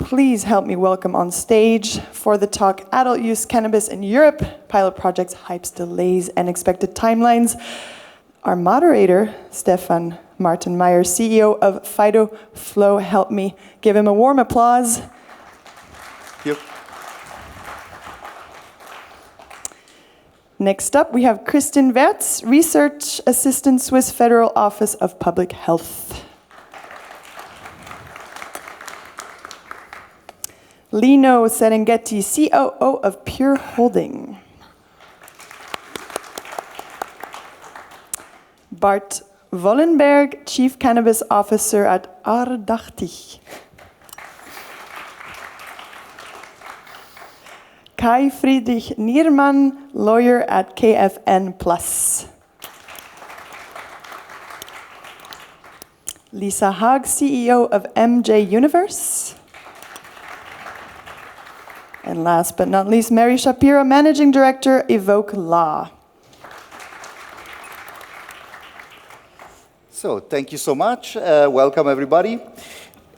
please help me welcome on stage for the talk Adult Use Cannabis in Europe, Pilot Projects, Hypes, Delays, and Expected Timelines, our moderator, Stefan Martin Meyer, CEO of Phytoflow. Help me give him a warm applause. Thank you. Next up, we have Kristin Wertz, Research Assistant, Swiss Federal Office of Public Health. Lino Cereghetti, COO of Pure Holding. Bart Vollenberg, Chief Cannabis Officer at Ardachtig. Kai Friedrich-Niermann, lawyer at KFNplus. Lisa Haag, CEO of MJ Universe. And last but not least, Mary Shapiro, Managing Director, Evoke Law. So, thank you so much. Welcome, everybody.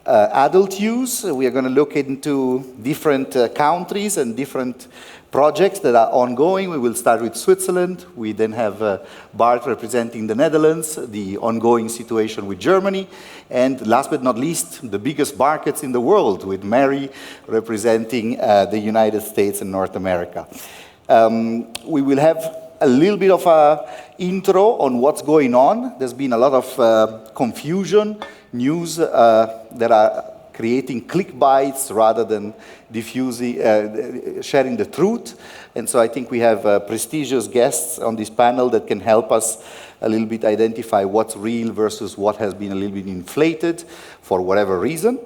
Adult use, we are going to look into different countries and different projects that are ongoing. We will start with Switzerland. We then have Bart representing the Netherlands, the ongoing situation with Germany, and last but not least, the biggest markets in the world, with Mary representing the United States and North America. We will have a little bit of an intro on what's going on. There's been a lot of confusion, news that are creating clickbites rather than diffusing, sharing the truth. And so I think we have prestigious guests on this panel that can help us a little bit identify what's real versus what has been a little bit inflated for whatever reason.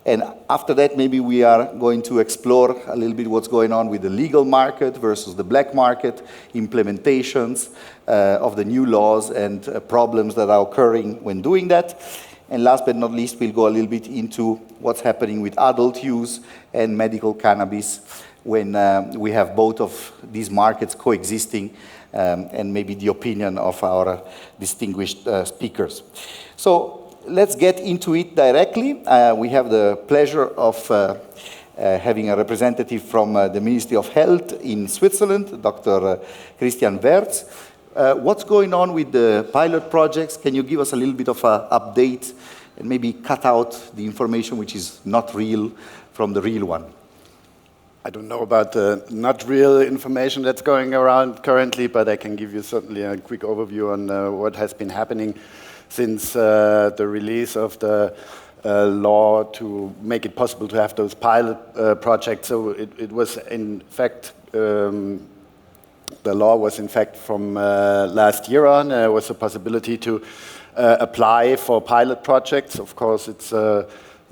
And after that, maybe we are going to explore a little bit what's going on with the legal market versus the black market, implementations of the new laws and problems that are occurring when doing that. And last but not least, we'll go a little bit into what's happening with adult use and medical cannabis when we have both of these markets coexisting, and maybe the opinion of our distinguished speakers. So let's get into it directly. We have the pleasure of having a representative from the Ministry of Health in Switzerland, Dr. Christian Wertz. What's going on with the pilot projects? Can you give us a little bit of an update and maybe cut out the information which is not real from the real one? I don't know about the not real information that's going around currently, but I can give you certainly a quick overview on what has been happening since the release of the law to make it possible to have those pilot projects. So it was in fact the law was in fact from last year on. There was a possibility to apply for pilot projects. Of course, it's the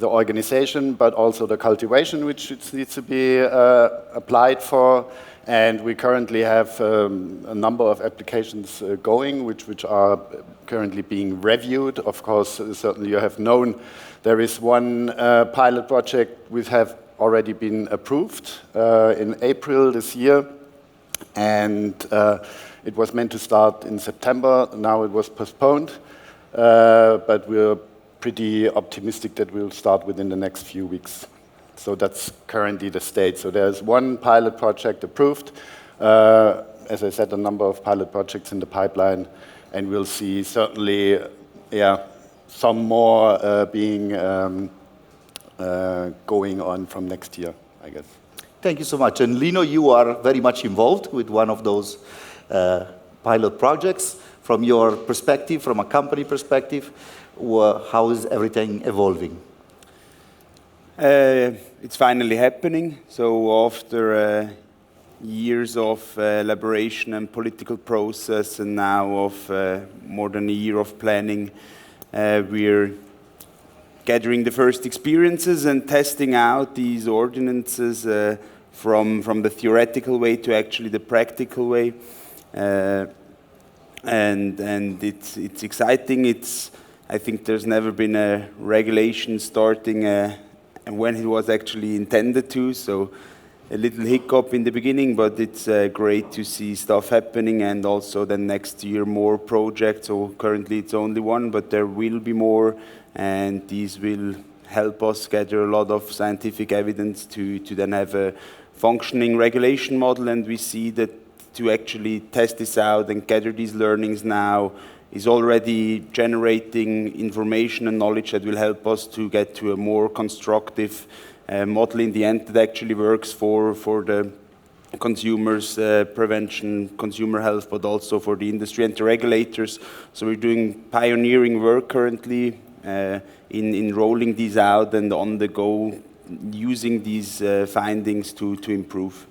organization, but also the cultivation, which needs to be applied for. And we currently have a number of applications going, which are currently being reviewed. Of course, certainly you have known there is one pilot project which have already been approved in April this year. And it was meant to start in September. Now it was postponed, but we're pretty optimistic that we'll start within the next few weeks. So that's currently the state. So there's one pilot project approved. As I said, a number of pilot projects in the pipeline, and we'll see certainly, some more being going on from next year, I guess. Thank you so much. And Lino, you are very much involved with one of those pilot projects. From your perspective, from a company perspective, how is everything evolving? It's finally happening. So after years of elaboration and political process, and now of more than a year of planning, we're gathering the first experiences and testing out these ordinances from the theoretical way to actually the practical way, and it's exciting. I think there's never been a regulation starting when it was actually intended to. So a little hiccup in the beginning, but it's great to see stuff happening, and also then next year more projects. So currently it's only one, but there will be more, and these will help us gather a lot of scientific evidence to then have a functioning regulation model. And we see that to actually test this out and gather these learnings now is already generating information and knowledge that will help us to get to a more constructive model in the end that actually works for the consumers, prevention, consumer health, but also for the industry and the regulators. So we're doing pioneering work currently in rolling these out and on the go, using these findings to improve.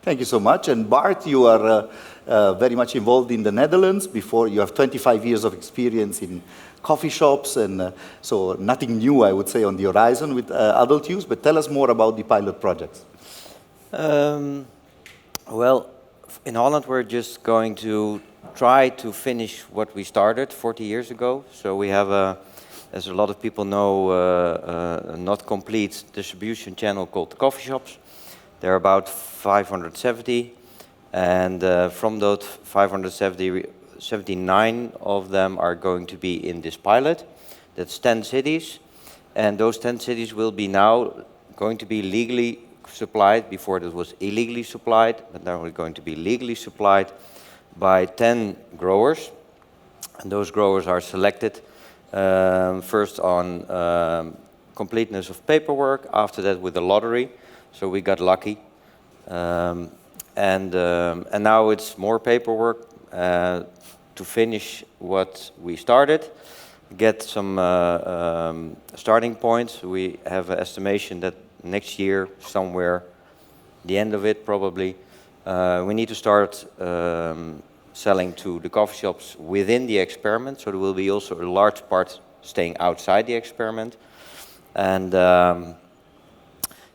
Thank you so much. And Bart, you are very much involved in the Netherlands. Before, you have 25 years of experience in coffee shops, and so nothing new, I would say, on the horizon with adult use. But tell us more about the pilot projects. Well, in Holland, we're just going to try to finish what we started 40 years ago. So we have, as a lot of people know, a not complete distribution channel called the coffee shops. There are about 570, and from those 570, 79 of them are going to be in this pilot. That's 10 cities, and those 10 cities will be now going to be legally supplied. Before it was illegally supplied, but now we're going to be legally supplied by 10 growers, and those growers are selected first on completeness of paperwork, after that with a lottery. So we got lucky, and now it's more paperwork to finish what we started, get some starting points. We have an estimation that next year, somewhere, the end of it probably, we need to start selling to the coffee shops within the experiment. So there will be also a large part staying outside the experiment, and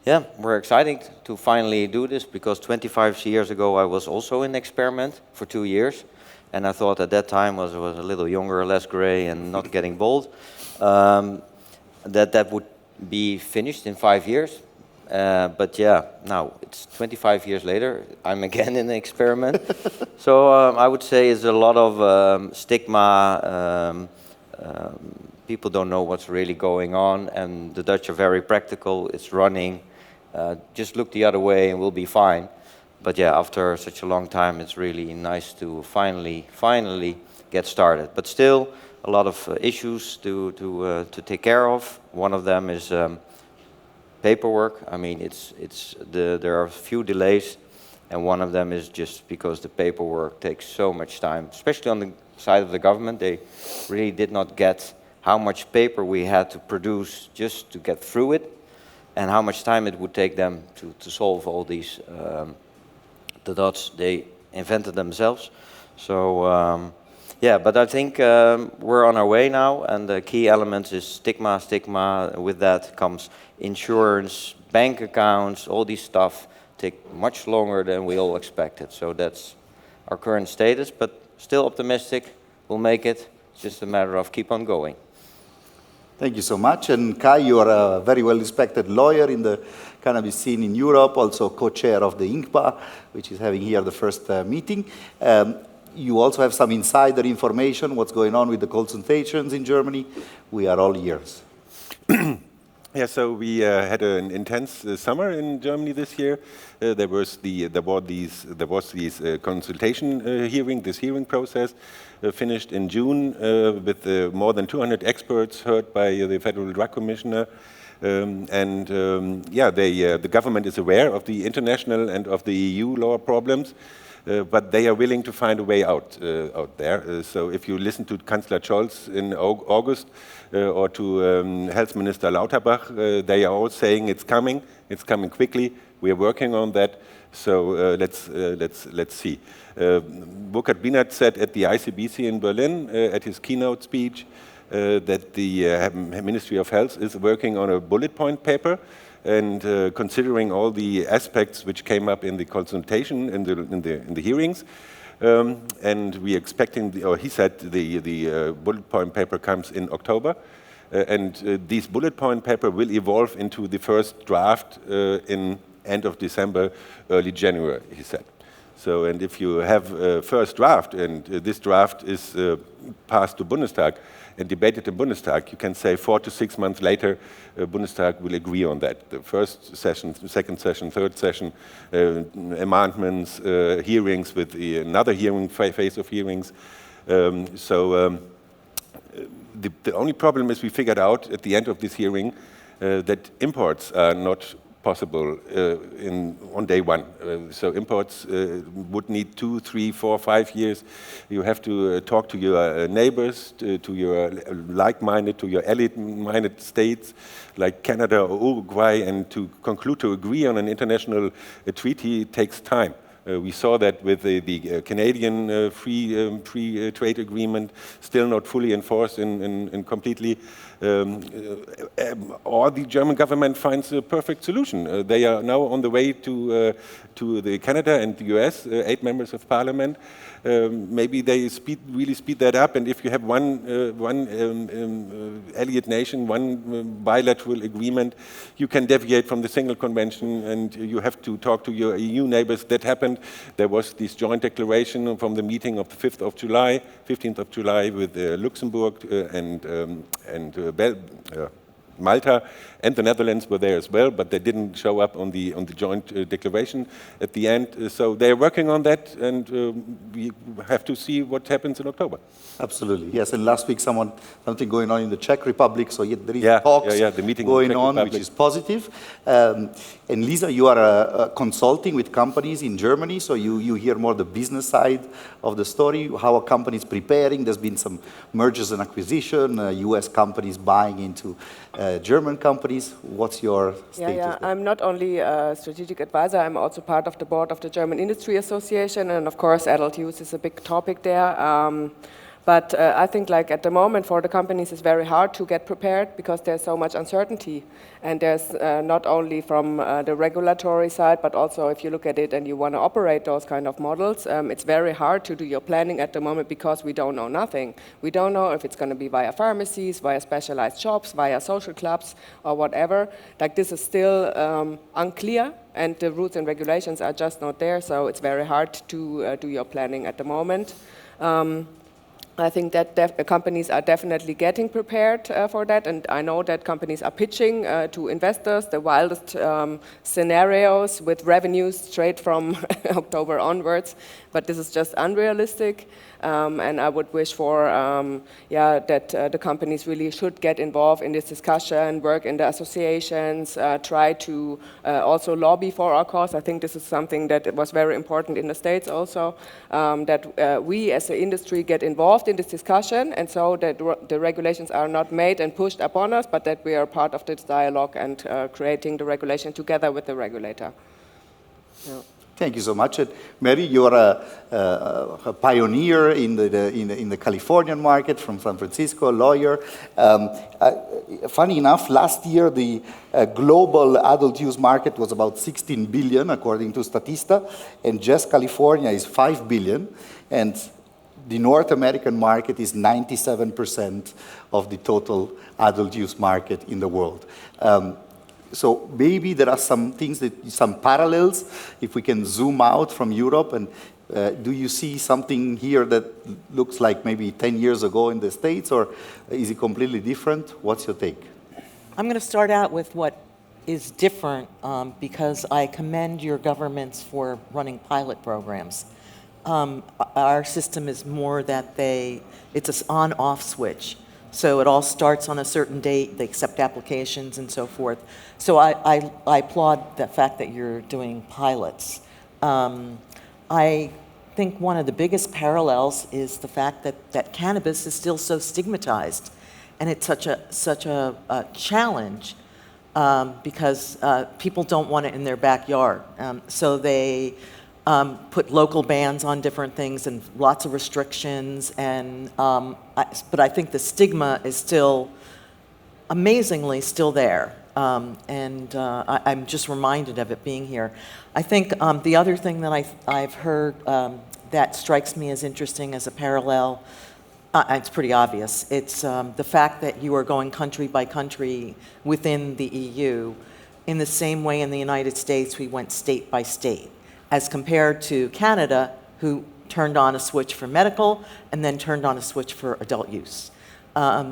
yeah, we're excited to finally do this, because 25 years ago I was also in experiment for 2 years, and I thought at that time was a little younger, less gray, and not getting bold, that would be finished in 5 years. But yeah, now it's 25 years later, I'm again in the experiment. So I would say it's a lot of stigma. People don't know what's really going on, and the Dutch are very practical. It's running. Just look the other way and we'll be fine. But yeah, after such a long time, it's really nice to finally get started. But still, a lot of issues to take care of. One of them is paperwork. I mean, there are a few delays, and one of them is just because the paperwork takes so much time, especially on the side of the government. They really did not get how much paper we had to produce just to get through it, and how much time it would take them to solve all these the dots they invented themselves. So yeah, but I think we're on our way now, and the key element is stigma. With that comes insurance, bank accounts, all these stuff take much longer than we all expected. So that's our current status, but still optimistic. We'll make it. It's just a matter of keep on going. Thank you so much. And Kai, you are a very well-respected lawyer in the cannabis scene in Europe, also co-chair of the INCPA, which is having here the first meeting. You also have some insider information, what's going on with the consultations in Germany. We are all ears. Yeah, so we had an intense summer in Germany this year. There was this consultation hearing process finished in June with more than 200 experts heard by the Federal Drug Commissioner. Yeah, the government is aware of the international and of the EU law problems, but they are willing to find a way out there. So if you listen to Chancellor Scholz in August or to Health Minister Lauterbach, they are all saying it's coming quickly. We are working on that. So let's see. Burkhard Bienert said at the ICBC in Berlin at his keynote speech that the Ministry of Health is working on a bullet point paper, and considering all the aspects which came up in the consultation in the hearings, and we expecting, or he said the bullet point paper comes in October, and this bullet point paper will evolve into the first draft in end of December, early January, he said. So, and if you have a first draft, and this draft is passed to Bundestag and debated in Bundestag, you can say 4 to 6 months later, Bundestag will agree on that. The first session, second session, third session, amendments, hearings with another hearing, phase of hearings. The only problem is we figured out at the end of this hearing that imports are not possible on day one. So imports would need 2, 3, 4, 5 years. You have to talk to your neighbors, to your like-minded, to your allied-minded states like Canada or Uruguay, and to conclude, to agree on an international treaty takes time. We saw that with the Canadian free trade agreement, still not fully enforced and completely. Or the German government finds a perfect solution. They are now on the way to the Canada and the US, 8 members of parliament. Maybe they really speed that up, and if you have one allied nation, one bilateral agreement, you can deviate from the single convention, and you have to talk to your EU neighbors. That happened. There was this joint declaration from the meeting of the 15th of July with Luxembourg and Malta, and the Netherlands were there as well, but they didn't show up on the joint declaration at the end. So they're working on that, and we have to see what happens in October. Absolutely, yes. And last week, something going on in the Czech Republic, so there is talks the meeting going on, which is positive. And Lisa, you are consulting with companies in Germany, so you hear more the business side of the story. How are companies preparing? There's been some mergers and acquisition, US companies buying into German companies. What's your status? Yeah. I'm not only a strategic advisor, I'm also part of the board of the German Industry Association, and of course adult use is a big topic there. But I think like at the moment for the companies it's very hard to get prepared because there's so much uncertainty. And there's not only from the regulatory side, but also if you look at it and you want to operate those kind of models, it's very hard to do your planning at the moment because we don't know nothing. We don't know if it's going to be via pharmacies, via specialized shops, via social clubs or whatever. Like this is still unclear, and the rules and regulations are just not there, so it's very hard to do your planning at the moment. I think that companies are definitely getting prepared for that, and I know that companies are pitching to investors the wildest scenarios with revenues straight from October onwards, but this is just unrealistic. And I would wish for that the companies really should get involved in this discussion, work in the associations, try to also lobby for our cause. I think this is something that was very important in the States also, that we as the industry get involved in this discussion, and so that the regulations are not made and pushed upon us, but that we are part of this dialogue and creating the regulation together with the regulator. Yeah. Thank you so much. And Mary, you're a pioneer in the Californian market from San Francisco, a lawyer. Funny enough, last year the global adult use market was about 16 billion, according to Statista, and just California is 5 billion. And the North American market is 97% of the total adult use market in the world. So maybe there are some parallels, if we can zoom out from Europe. And do you see something here that looks like maybe 10 years ago in the States, or is it completely different? What's your take? I'm going to start out with what is different because I commend your governments for running pilot programs. Our system is more that it's an on-off switch. So it all starts on a certain date, they accept applications and so forth. So I applaud the fact that you're doing pilots. I think one of the biggest parallels is the fact that cannabis is still so stigmatized. And it's such a challenge because people don't want it in their backyard. So they put local bans on different things and lots of restrictions, but I think the stigma is still amazingly still there, and I'm just reminded of it being here. I think the other thing that I've heard that strikes me as interesting as a parallel, it's pretty obvious. It's the fact that you are going country by country within the EU. In the same way in the United States we went state by state. as compared to Canada, who turned on a switch for medical and then turned on a switch for adult use.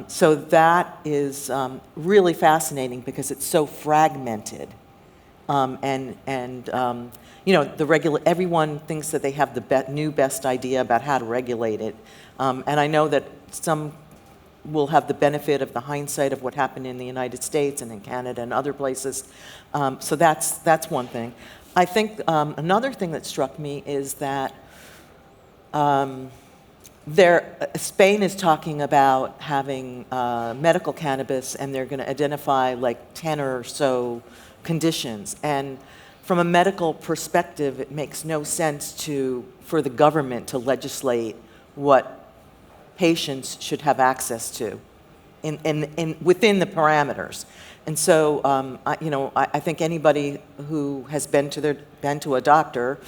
So that is really fascinating because it's so fragmented. You know, everyone thinks that they have the new best idea about how to regulate it. And I know that some will have the benefit of the hindsight of what happened in the United States and in Canada and other places. So that's one thing. I think another thing that struck me is that Spain is talking about having medical cannabis, and they're going to identify like 10 or so conditions. And from a medical perspective, it makes no sense for the government to legislate what patients should have access to within the parameters. And so, I think anybody who has been to a doctor,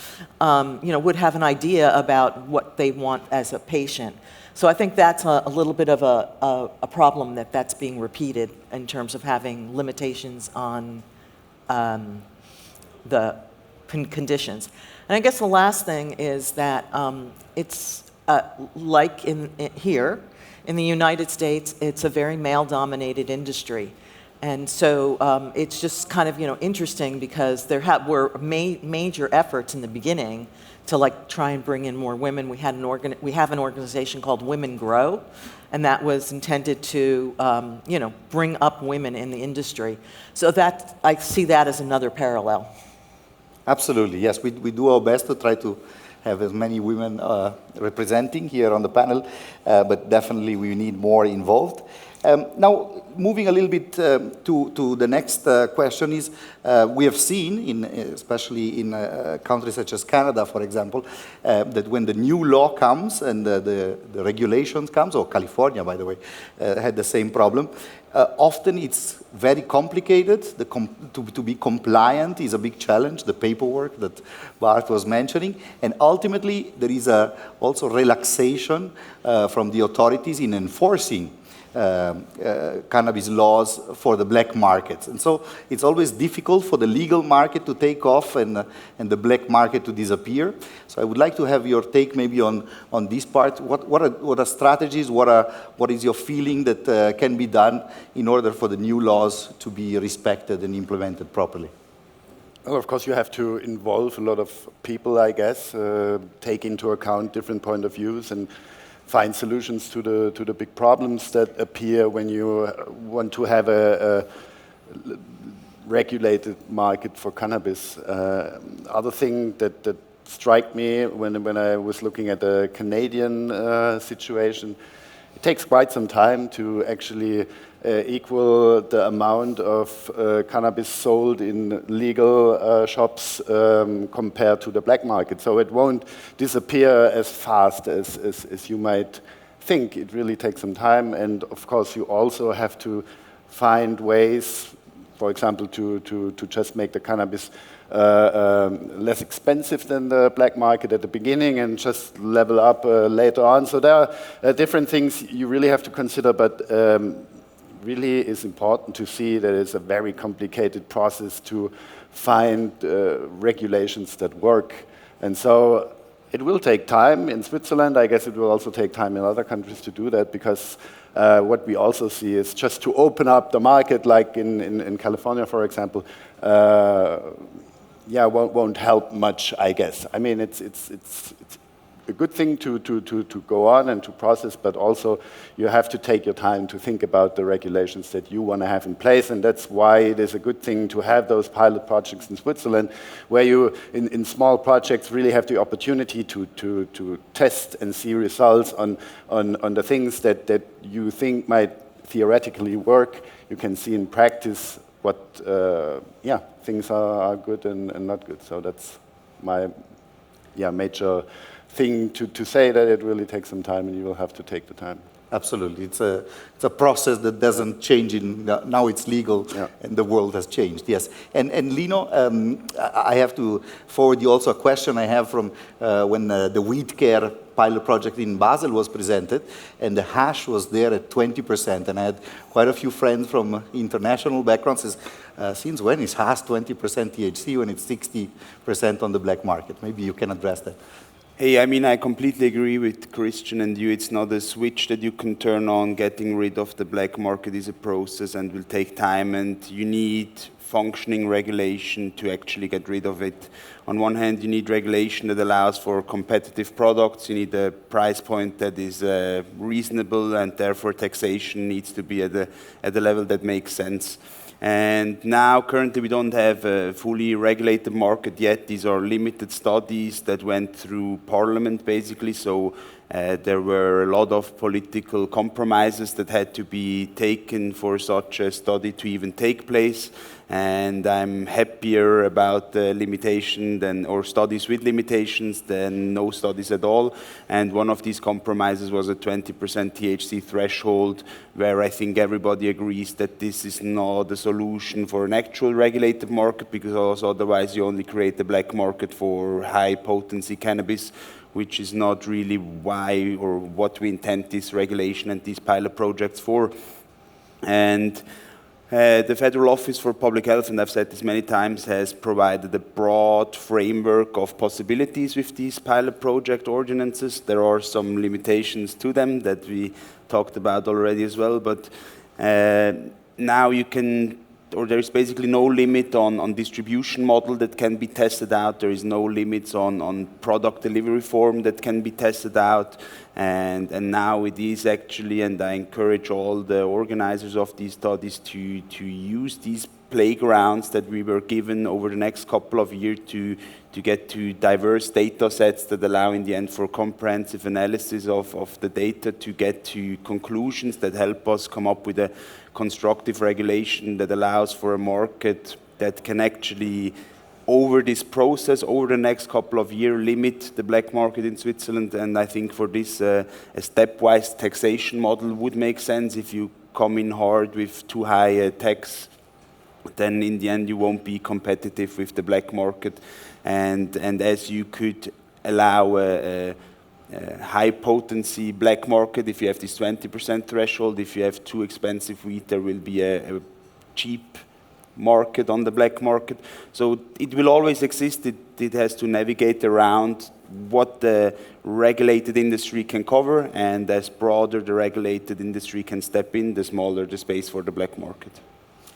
would have an idea about what they want as a patient. So I think that's a little bit of a problem that's being repeated in terms of having limitations on the conditions. And I guess the last thing is that it's like here in the United States, it's a very male-dominated industry. And so it's just kind of interesting because there were major efforts in the beginning to like try and bring in more women. We have an organization called Women Grow, and that was intended to bring up women in the industry. So that I see that as another parallel. Absolutely, yes. We do our best to try to have as many women representing here on the panel, but definitely we need more involved. Now, moving a little bit to the next question is, we have seen, especially in countries such as Canada, for example, that when the new law comes and the regulations comes, or California, by the way, had the same problem, often it's very complicated. To be compliant is a big challenge, the paperwork that Bart was mentioning. And ultimately, there is also relaxation from the authorities in enforcing cannabis laws for the black markets. And so it's always difficult for the legal market to take off and the black market to disappear. So I would like to have your take maybe on this part. What are strategies? What is your feeling that can be done in order for the new laws to be respected and implemented properly? Well, of course, you have to involve a lot of people, I guess, take into account different point of views and find solutions to the big problems that appear when you want to have a regulated market for cannabis. Other thing that struck me when I was looking at the Canadian situation, it takes quite some time to actually equal the amount of cannabis sold in legal shops compared to the black market. So it won't disappear as fast as you might think. It really takes some time, and of course you also have to find ways, for example, to just make the cannabis less expensive than the black market at the beginning and just level up later on. So there are different things you really have to consider, but really is important to see that it's a very complicated process to find regulations that work. And so it will take time in Switzerland. I guess it will also take time in other countries to do that, because what we also see is just to open up the market, like in California, for example, won't help much, I guess. I mean, it's a good thing to go on and to process, but also you have to take your time to think about the regulations that you want to have in place, and that's why it is a good thing to have those pilot projects in Switzerland, where you, in small projects, really have the opportunity to test and see results on the things that you think might theoretically work. You can see in practice what things are good and not good. So that's my major thing to say, that it really takes some time and you will have to take the time. Absolutely. It's a process that doesn't change now it's legal, and the world has changed, yes. And Lino, I have to forward you also a question I have from when the weed care pilot project in Basel was presented, and the hash was there at 20%. And I had quite a few friends from international backgrounds says, since when is hash 20% THC when it's 60% on the black market? Maybe you can address that. Hey, I mean, I completely agree with Christian and you. It's not a switch that you can turn on. Getting rid of the black market is a process and will take time, and you need functioning regulation to actually get rid of it. On one hand, you need regulation that allows for competitive products. You need a price point that is reasonable, and therefore taxation needs to be at a level that makes sense. And now, currently, we don't have a fully regulated market yet. These are limited studies that went through Parliament, basically. So there were a lot of political compromises that had to be taken for such a study to even take place. And I'm happier about the limitation or studies with limitations than no studies at all. And one of these compromises was a 20% THC threshold, where I think everybody agrees that this is not a solution for an actual regulated market, because otherwise you only create the black market for high potency cannabis, which is not really why or what we intend this regulation and these pilot projects for. And the Federal Office for Public Health, and I've said this many times, has provided a broad framework of possibilities with these pilot project ordinances. There are some limitations to them that we talked about already as well, but now you can, or there is basically no limit on distribution model that can be tested out. There is no limits on product delivery form that can be tested out. And now it is actually, and I encourage all the organizers of these studies to use these playgrounds that we were given over the next couple of years to get to diverse data sets that allow in the end for comprehensive analysis of the data, to get to conclusions that help us come up with a constructive regulation that allows for a market that can actually, over this process, over the next couple of years, limit the black market in Switzerland. And I think for this, a stepwise taxation model would make sense. If you come in hard with too high a tax, then in the end you won't be competitive with the black market. And as you could allow a high potency black market, if you have this 20% threshold, if you have too expensive weed, there will be a cheap market on the black market. So it will always exist. It has to navigate around what the regulated industry can cover, and as broader the regulated industry can step in, the smaller the space for the black market.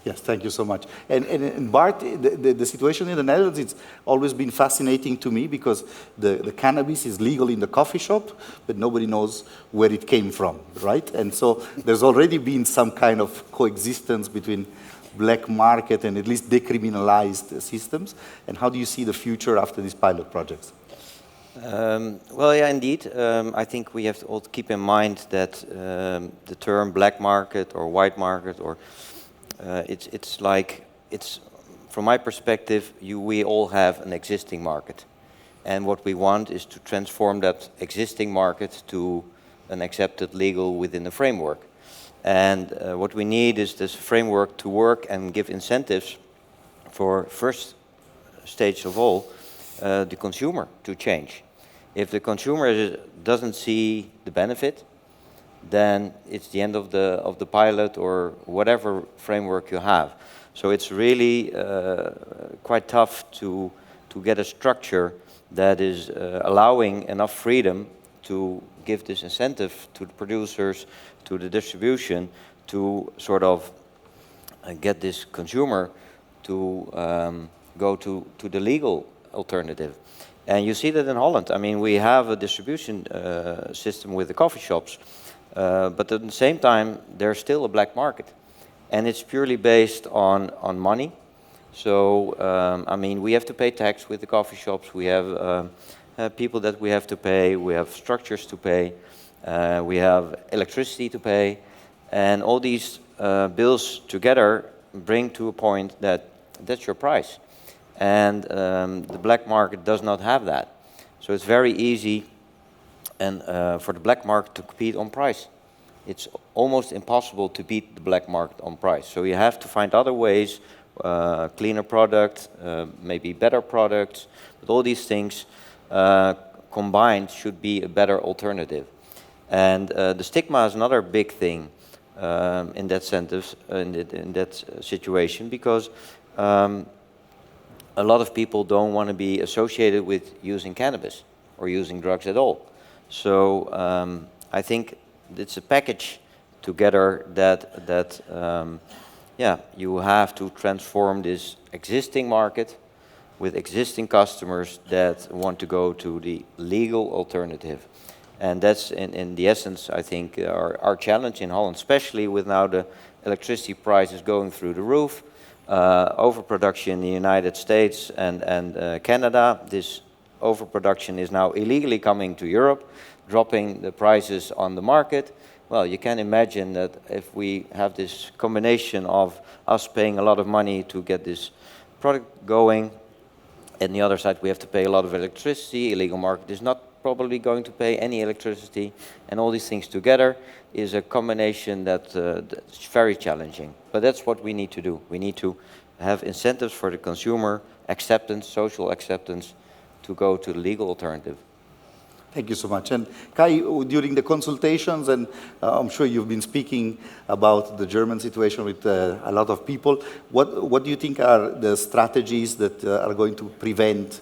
Yes, thank you so much. And Bart, the situation in the Netherlands, it's always been fascinating to me, because the cannabis is legal in the coffee shop, but nobody knows where it came from, right? And so there's already been some kind of coexistence between black market and at least decriminalized systems. And how do you see the future after these pilot projects? Well, yeah, indeed. I think we have to all keep in mind that the term black market or white market, or it's from my perspective, we all have an existing market, and what we want is to transform that existing market to an accepted legal within the framework. And what we need is this framework to work and give incentives for, first stage of all, the consumer to change. If the consumer doesn't see the benefit, then it's the end of the pilot or whatever framework you have. So it's really quite tough to get a structure that is allowing enough freedom to give this incentive to the producers, to the distribution, to sort of get this consumer to go to the legal alternative. And you see that in Holland. I mean, we have a distribution system with the coffee shops, but at the same time, there's still a black market. And it's purely based on money. So, I mean, we have to pay tax with the coffee shops. We have people that we have to pay. We have structures to pay. We have electricity to pay. And all these bills together bring to a point that that's your price. And the black market does not have that. So it's very easy and for the black market to compete on price. It's almost impossible to beat the black market on price. So you have to find other ways, cleaner product, maybe better products, but all these things combined should be a better alternative. And the stigma is another big thing in that situation, because a lot of people don't want to be associated with using cannabis or using drugs at all. So I think it's a package together that you have to transform this existing market with existing customers that want to go to the legal alternative. And that's in the essence, I think, our challenge in Holland, especially with now the electricity prices going through the roof, overproduction in the United States and Canada. This overproduction is now illegally coming to Europe, dropping the prices on the market. Well, you can imagine that if we have this combination of us paying a lot of money to get this product going, and the other side we have to pay a lot of electricity, illegal market is not probably going to pay any electricity, and all these things together is a combination that's very challenging. But that's what we need to do. We need to have incentives for the consumer, acceptance, social acceptance, to go to the legal alternative. Thank you so much. And Kai, during the consultations, and I'm sure you've been speaking about the German situation with a lot of people, what do you think are the strategies that are going to prevent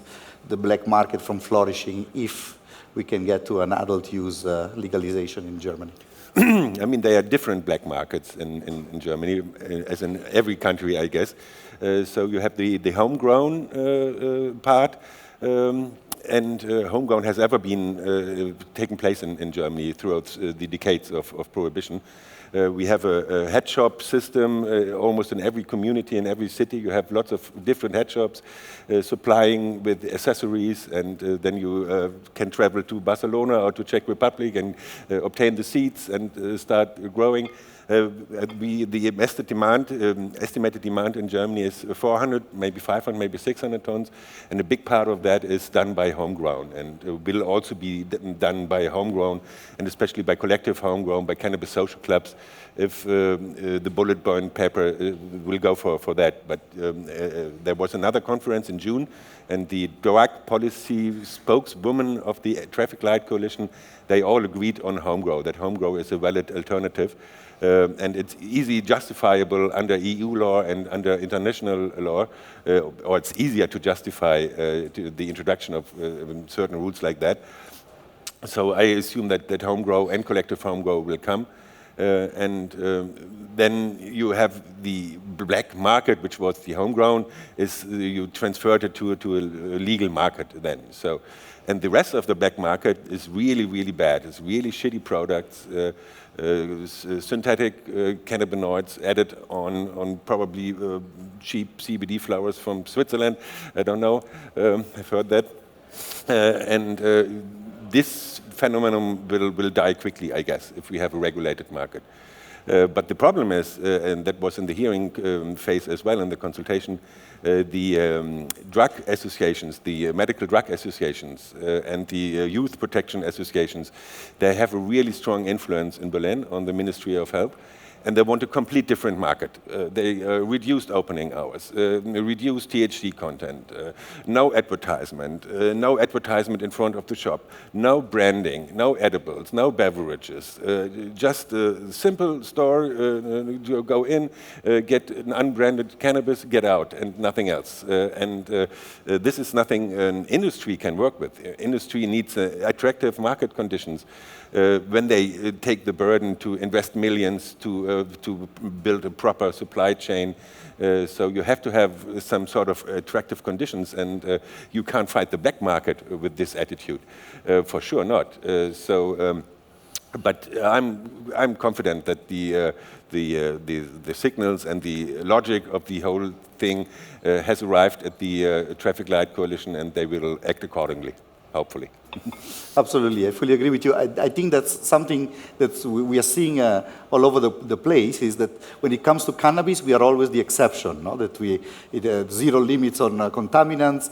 the black market from flourishing if we can get to an adult use legalization in Germany? I mean, there are different black markets in Germany, as in every country, I guess. So you have the homegrown part, and homegrown has ever been taking place in Germany throughout the decades of prohibition. We have a head shop system almost in every community, in every city. You have lots of different head shops supplying with accessories, and then you can travel to Barcelona or to Czech Republic and obtain the seeds and start growing. The estimated demand in Germany is 400, maybe 500, maybe 600 tons, and a big part of that is done by homegrown, and will also be done by homegrown, and especially by collective homegrown, by cannabis social clubs, if the bullet point paper will go for that. But there was another conference in June, and the drug policy spokeswoman of the Traffic Light Coalition, they all agreed on homegrown, that homegrown is a valid alternative. And it's easy justifiable under EU law and under international law, or it's easier to justify the introduction of certain rules like that. So I assume that homegrown and collective homegrown will come. Then you have the black market, which was the homegrown, you transferred it to a legal market then. So, and the rest of the black market is really, really bad. It's really shitty products. Synthetic cannabinoids added on probably cheap CBD flowers from Switzerland. I don't know. I've heard that. This phenomenon will die quickly, I guess, if we have a regulated market. But the problem is, and that was in the hearing phase as well, in the consultation, the drug associations, the medical drug associations, and the youth protection associations, they have a really strong influence in Berlin on the Ministry of Health. And they want a complete different market. They reduced opening hours, reduced THC content, no advertisement in front of the shop, no branding, no edibles, no beverages, just a simple store, you go in, get an unbranded cannabis, get out, and nothing else. This is nothing an industry can work with. Industry needs attractive market conditions. When they take the burden to invest millions to build a proper supply chain. So you have to have some sort of attractive conditions, and you can't fight the black market with this attitude, for sure not. But I'm confident that the signals and the logic of the whole thing has arrived at the Traffic Light Coalition, and they will act accordingly, hopefully. Absolutely, I fully agree with you. I think that's something that we are seeing all over the place, is that when it comes to cannabis, we are always the exception, no? That zero limits on contaminants,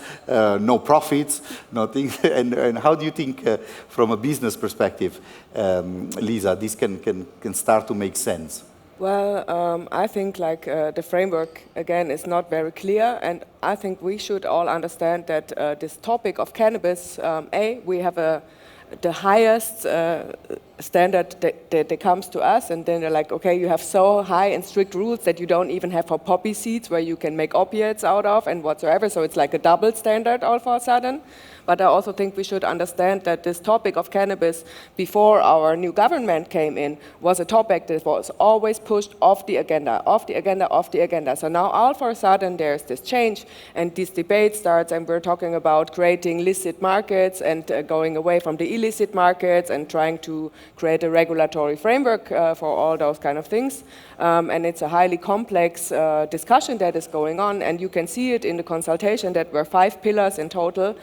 no profits, nothing. And how do you think, from a business perspective, Lisa, this can start to make sense? Well, I think like the framework again is not very clear, and I think we should all understand that this topic of cannabis, we have the highest standard that comes to us, and then they're like, okay, you have so high and strict rules that you don't even have for poppy seeds where you can make opiates out of and whatsoever. So it's like a double standard all of a sudden. But I also think we should understand that this topic of cannabis before our new government came in was a topic that was always pushed off the agenda, off the agenda, off the agenda. So now all of a sudden there's this change and this debate starts, and we're talking about creating licit markets and going away from the illicit markets and trying to create a regulatory framework for all those kind of things. And it's a highly complex discussion that is going on, and you can see it in the consultation that were 5 pillars in total.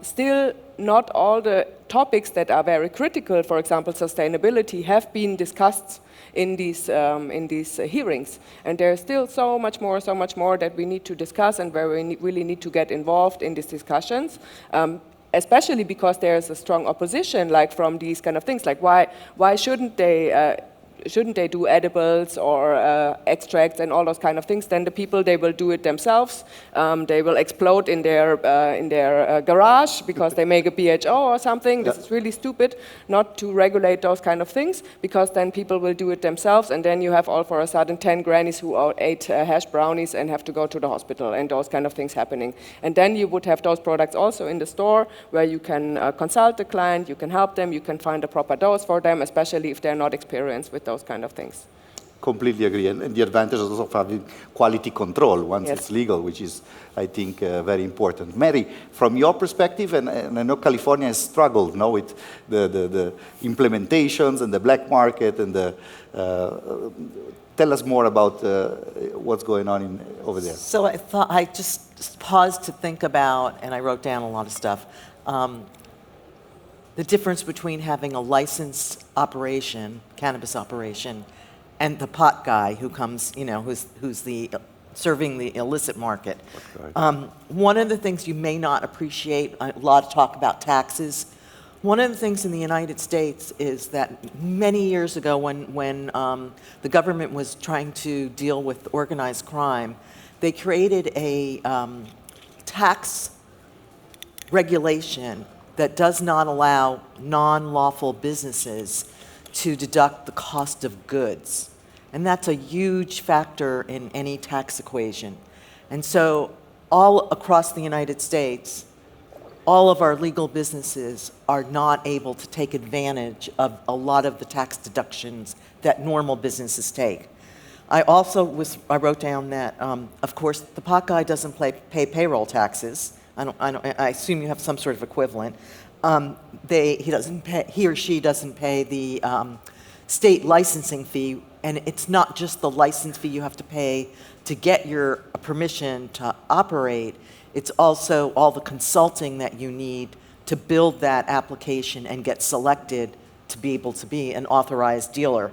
Still, not all the topics that are very critical, for example, sustainability, have been discussed in these hearings. And there's still so much more that we need to discuss and where we really need to get involved in these discussions. Especially because there's a strong opposition, like from these kind of things, like why shouldn't they do edibles or extracts and all those kind of things? Then the people, they will do it themselves. They will explode in their garage because they make a BHO or something. This is really stupid not to regulate those kind of things, because then people will do it themselves, and then you have all for a sudden 10 grannies who ate hash brownies and have to go to the hospital and those kind of things happening. And then you would have those products also in the store where you can consult the client, you can help them, you can find a proper dose for them, especially if they're not experienced with those kind of things. Completely agree, and the advantage also of having quality control once it's legal, which is, I think, very important. Mary, from your perspective, and I know California has struggled now with the implementations and the black market, and tell us more about what's going on over there. So I just paused to think about, and I wrote down a lot of stuff, the difference between having a licensed operation, cannabis operation, and the pot guy who comes, who's serving the illicit market. One of the things you may not appreciate, a lot of talk about taxes. One of the things in the United States is that many years ago when the government was trying to deal with organized crime, they created a tax regulation that does not allow non-lawful businesses to deduct the cost of goods. And that's a huge factor in any tax equation. And so all across the United States, all of our legal businesses are not able to take advantage of a lot of the tax deductions that normal businesses take. I wrote down that, of course, the pot guy doesn't pay payroll taxes. I assume you have some sort of equivalent. He or she doesn't pay the state licensing fee, and it's not just the license fee you have to pay to get your permission to operate. It's also all the consulting that you need to build that application and get selected to be able to be an authorized dealer.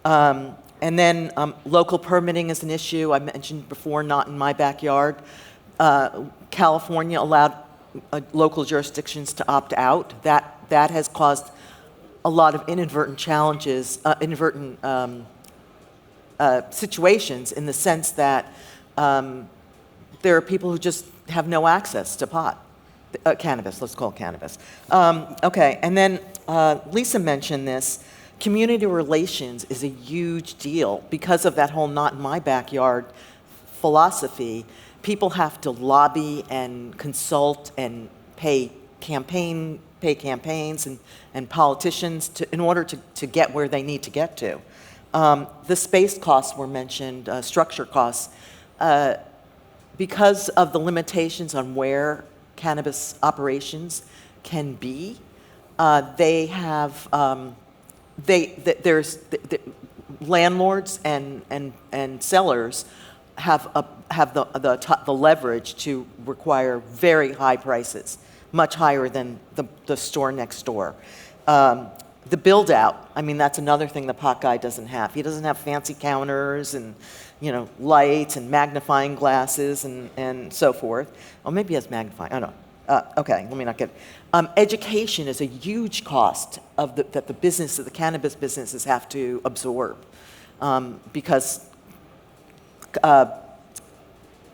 And then local permitting is an issue. I mentioned before, not in my backyard. California allowed local jurisdictions to opt out. That has caused a lot of inadvertent challenges, situations, in the sense that there are people who just have no access to cannabis. Let's call it cannabis. Okay, and then Lisa mentioned this. Community relations is a huge deal because of that whole not in my backyard philosophy. People have to lobby and consult and pay campaigns and politicians in order to get where they need to get to. The space costs were mentioned, structure costs. Because of the limitations on where cannabis operations can be, landlords and sellers have the leverage to require very high prices, much higher than the store next door. The build out, I mean, that's another thing the pot guy doesn't have. He doesn't have fancy counters and lights and magnifying glasses and so forth. Or maybe he has magnifying, I don't know. Okay, let me not get. Education is a huge cost that the cannabis businesses have to absorb. because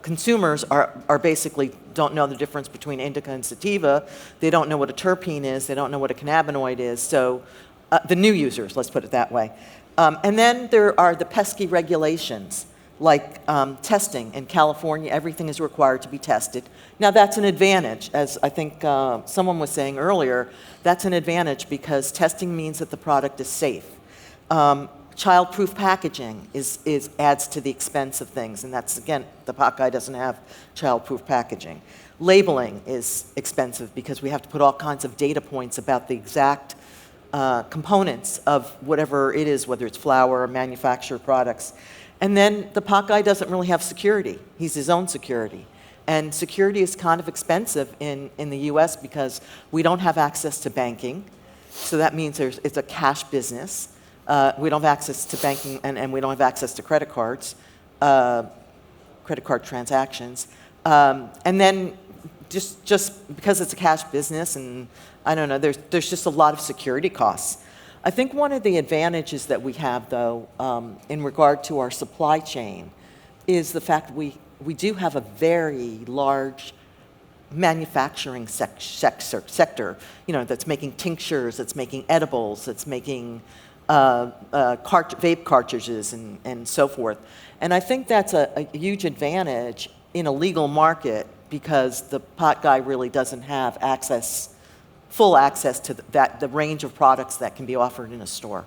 consumers are basically don't know the difference between indica and sativa. They don't know what a terpene is. They don't know what a cannabinoid is. So the new users, let's put it that way. And then there are the pesky regulations, like testing. In California, everything is required to be tested. Now, that's an advantage. As I think someone was saying earlier, that's an advantage because testing means that the product is safe. Child-proof packaging adds to the expense of things, and that's, again, the pot guy doesn't have child-proof packaging. Labeling is expensive because we have to put all kinds of data points about the exact components of whatever it is, whether it's flour or manufactured products. And then the pot guy doesn't really have security. He's his own security. And security is kind of expensive in the US because we don't have access to banking. So that means it's a cash business. We don't have access to banking, and we don't have access to credit cards, credit card transactions. And then just because it's a cash business, and I don't know, there's just a lot of security costs. I think one of the advantages that we have, though, in regard to our supply chain, is the fact we do have a very large manufacturing sector, you know, that's making tinctures, that's making edibles, that's making vape cartridges and so forth. And I think that's a huge advantage in a legal market because the pot guy really doesn't have full access to the range of products that can be offered in a store.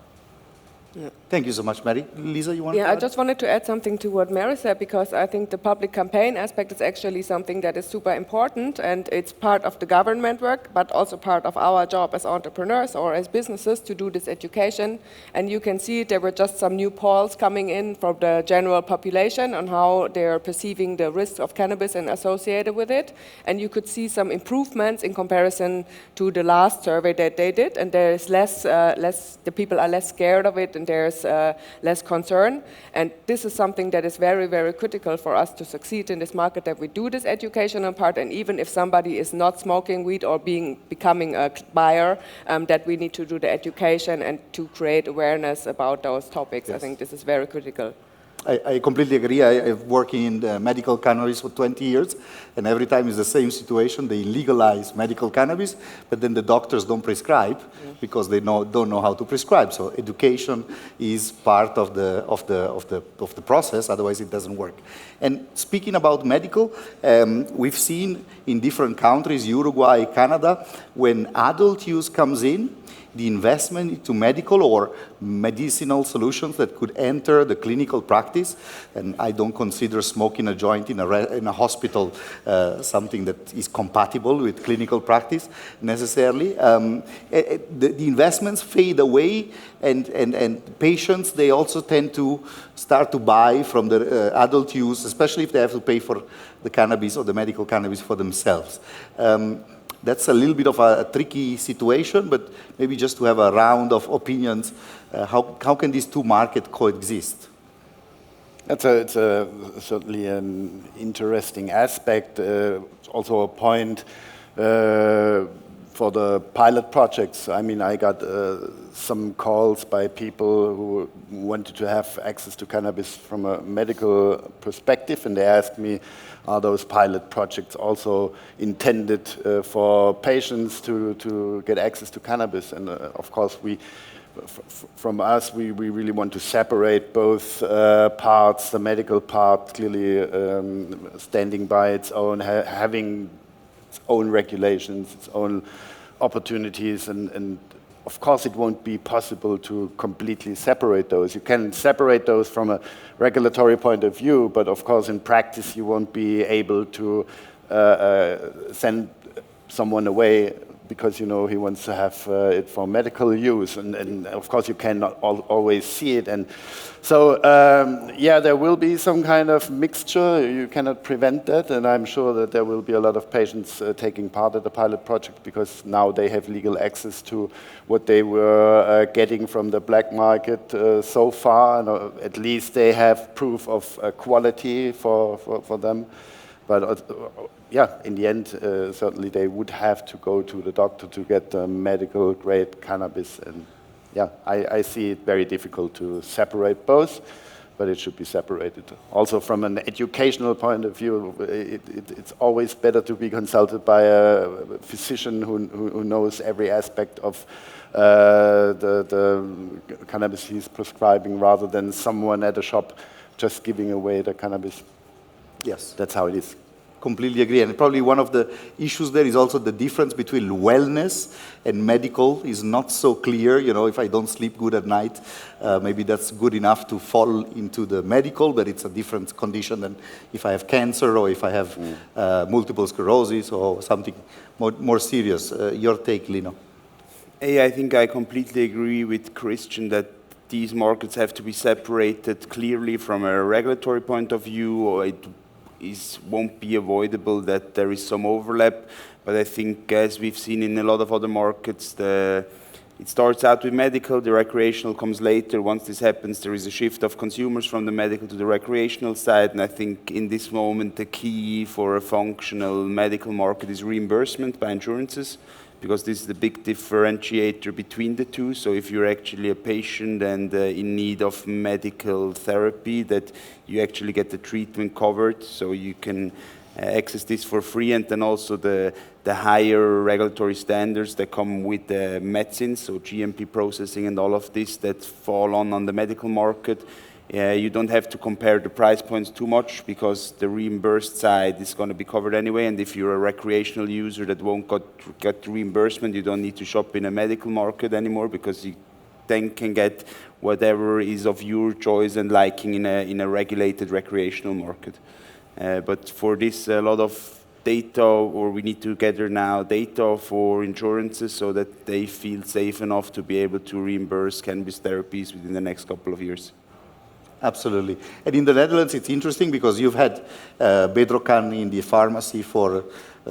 Yeah. Thank you so much, Mary. Lisa, you want to I just wanted to add something to what Mary said, because I think the public campaign aspect is actually something that is super important, and it's part of the government work, but also part of our job as entrepreneurs or as businesses to do this education. And you can see there were just some new polls coming in from the general population on how they're perceiving the risks of cannabis and associated with it. And you could see some improvements in comparison to the last survey that they did, and there is the people are less scared of it, and there's less concern. And this is something that is very, very critical for us to succeed in this market, that we do this educational part, and even if somebody is not smoking weed or becoming a buyer, that we need to do the education and to create awareness about those topics. Yes. I think this is very critical. I completely agree. I've working in the medical cannabis for 20 years, and every time it's the same situation. They legalize medical cannabis, but then the doctors don't prescribe because they don't know how to prescribe. So education is part of the process. Otherwise, it doesn't work. And speaking about medical, we've seen in different countries, Uruguay, Canada, when adult use comes in, the investment into medical or medicinal solutions that could enter the clinical practice, and I don't consider smoking a joint in a hospital something that is compatible with clinical practice necessarily. The investments fade away, and patients, they also tend to start to buy from the adult use, especially if they have to pay for the cannabis or the medical cannabis for themselves. That's a little bit of a tricky situation, but maybe just to have a round of opinions, how can these two markets coexist? It's certainly an interesting aspect. It's also a point for the pilot projects. I mean, I got some calls by people who wanted to have access to cannabis from a medical perspective, and they asked me, are those pilot projects also intended for patients to get access to cannabis? And of course, from us, we really want to separate both parts, the medical part clearly standing by its own, having its own regulations, its own opportunities, and of course it won't be possible to completely separate those. You can separate those from a regulatory point of view, but of course in practice you won't be able to send someone away because you know he wants to have it for medical use, and of course you cannot always see it. And so yeah, there will be some kind of mixture. You cannot prevent that, and I'm sure that there will be a lot of patients taking part in the pilot project because now they have legal access to what they were getting from the black market so far, and at least they have proof of quality for them. But yeah, in the end, certainly they would have to go to the doctor to get medical grade cannabis. And yeah, I see it very difficult to separate both, but it should be separated. Also, from an educational point of view, it's always better to be consulted by a physician who knows every aspect of the cannabis he's prescribing, rather than someone at a shop just giving away the cannabis. Yes. That's how it is. Completely agree. And probably one of the issues there is also the difference between wellness and medical is not so clear. You know, if I don't sleep good at night, maybe that's good enough to fall into the medical, but it's a different condition than if I have cancer or if I have multiple sclerosis or something more serious. Your take, Lino? I think I completely agree with Christian that these markets have to be separated clearly from a regulatory point of view, or it won't be avoidable that there is some overlap. But I think, as we've seen in a lot of other markets, it starts out with medical, the recreational comes later. Once this happens, there is a shift of consumers from the medical to the recreational side. And I think in this moment, the key for a functional medical market is reimbursement by insurances, because this is the big differentiator between the two. So if you're actually a patient and in need of medical therapy, that you actually get the treatment covered, so you can access this for free. And then also the higher regulatory standards that come with the medicines, so GMP processing and all of this that fall on the medical market. You don't have to compare the price points too much, because the reimbursed side is going to be covered anyway. And if you're a recreational user that won't get reimbursement, you don't need to shop in a medical market anymore, because you then can get whatever is of your choice and liking in a regulated recreational market. But for this, a lot of data, or we need to gather now data for insurances so that they feel safe enough to be able to reimburse cannabis therapies within the next couple of years. Absolutely. And in the Netherlands, it's interesting because you've had Bedrocan in the pharmacy for